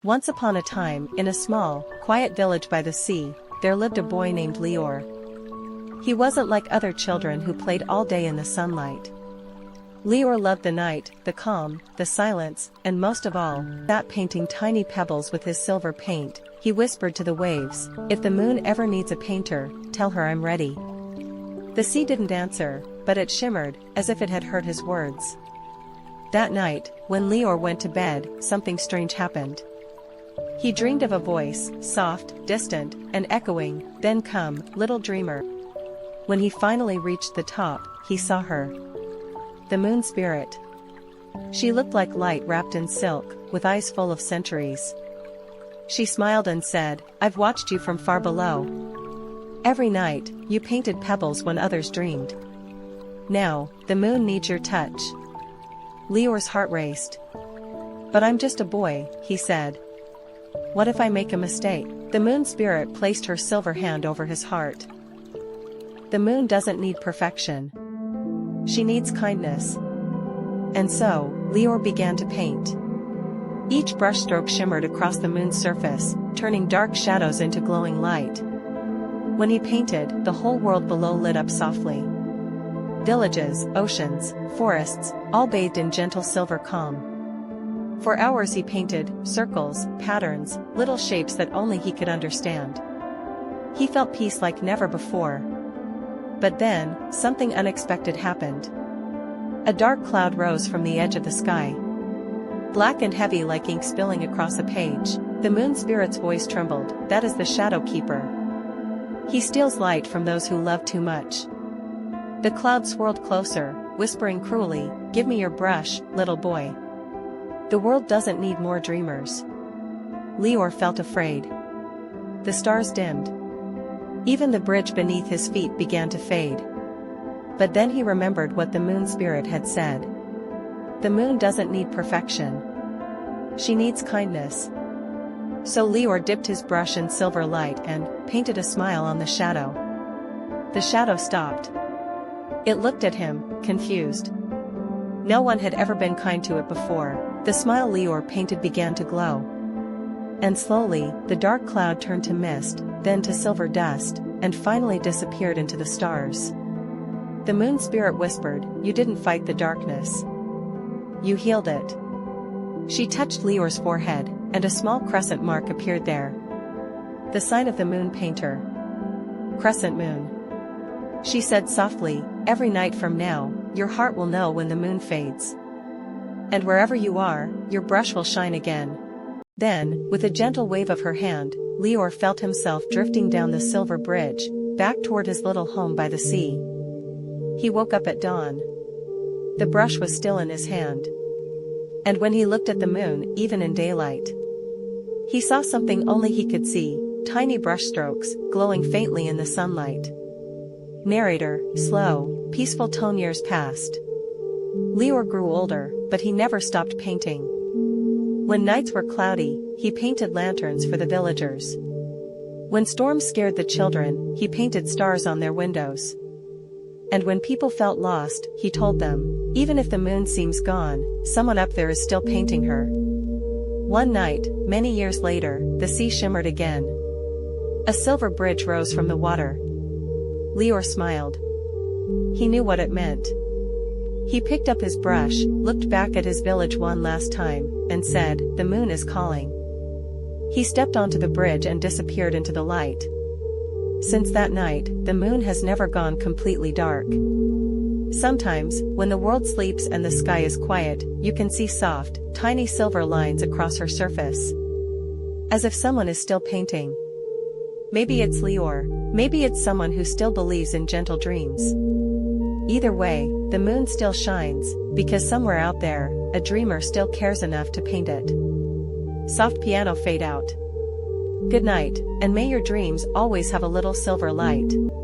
Once upon a time, in a small, quiet village by the sea, there lived a boy named Leor. He wasn't like other children who played all day in the sunlight. Leor loved the night, the calm, the silence, and most of all, that painting tiny pebbles with his silver paint. He whispered to the waves, "If the moon ever needs a painter, tell her I'm ready." The sea didn't answer, but it shimmered, as if it had heard his words. That night, when Leor went to bed, something strange happened. He dreamed of a voice, soft, distant, and echoing, "Then come, little dreamer." When he finally reached the top, he saw her. The moon spirit. She looked like light wrapped in silk, with eyes full of centuries. She smiled and said, "I've watched you from far below. Every night, you painted pebbles when others dreamed. Now, the moon needs your touch." Leor's heart raced. "But I'm just a boy," he said. "What if I make a mistake?" The moon spirit placed her silver hand over his heart. "The moon doesn't need perfection. She needs kindness." And so, Leor began to paint. Each brushstroke shimmered across the moon's surface, turning dark shadows into glowing light. When he painted, the whole world below lit up softly. Villages, oceans, forests, all bathed in gentle silver calm. For hours he painted, circles, patterns, little shapes that only he could understand. He felt peace like never before. But then, something unexpected happened. A dark cloud rose from the edge of the sky. Black and heavy like ink spilling across a page, the moon spirit's voice trembled, "That is the shadow keeper. He steals light from those who love too much." The cloud swirled closer, whispering cruelly, "Give me your brush, little boy. The world doesn't need more dreamers." Leor felt afraid. The stars dimmed. Even the bridge beneath his feet began to fade. But then he remembered what the moon spirit had said. The moon doesn't need perfection. She needs kindness. So Leor dipped his brush in silver light and painted a smile on the shadow. The shadow stopped. It looked at him, confused. No one had ever been kind to it before. The smile Leor painted began to glow. And slowly, the dark cloud turned to mist, then to silver dust, and finally disappeared into the stars. The moon spirit whispered, "You didn't fight the darkness. You healed it." She touched Leor's forehead, and a small crescent mark appeared there. The sign of the moon painter. "Crescent moon," she said softly, "every night from now, your heart will know when the moon fades. And wherever you are, your brush will shine again." Then, with a gentle wave of her hand, Leor felt himself drifting down the silver bridge, back toward his little home by the sea. He woke up at dawn. The brush was still in his hand. And when he looked at the moon, even in daylight, he saw something only he could see, tiny brushstrokes, glowing faintly in the sunlight. Narrator, slow, peaceful tone. Years passed. Leor grew older, but he never stopped painting. When nights were cloudy, he painted lanterns for the villagers. When storms scared the children, he painted stars on their windows. And when people felt lost, he told them, "Even if the moon seems gone, someone up there is still painting her." One night, many years later, the sea shimmered again. A silver bridge rose from the water. Leor smiled. He knew what it meant. He picked up his brush, looked back at his village one last time, and said, "The moon is calling." He stepped onto the bridge and disappeared into the light. Since that night, the moon has never gone completely dark. Sometimes, when the world sleeps and the sky is quiet, you can see soft, tiny silver lines across her surface. As if someone is still painting. Maybe it's Leor, maybe it's someone who still believes in gentle dreams. Either way, the moon still shines, because somewhere out there, a dreamer still cares enough to paint it. Soft piano fade out. Good night, and may your dreams always have a little silver light.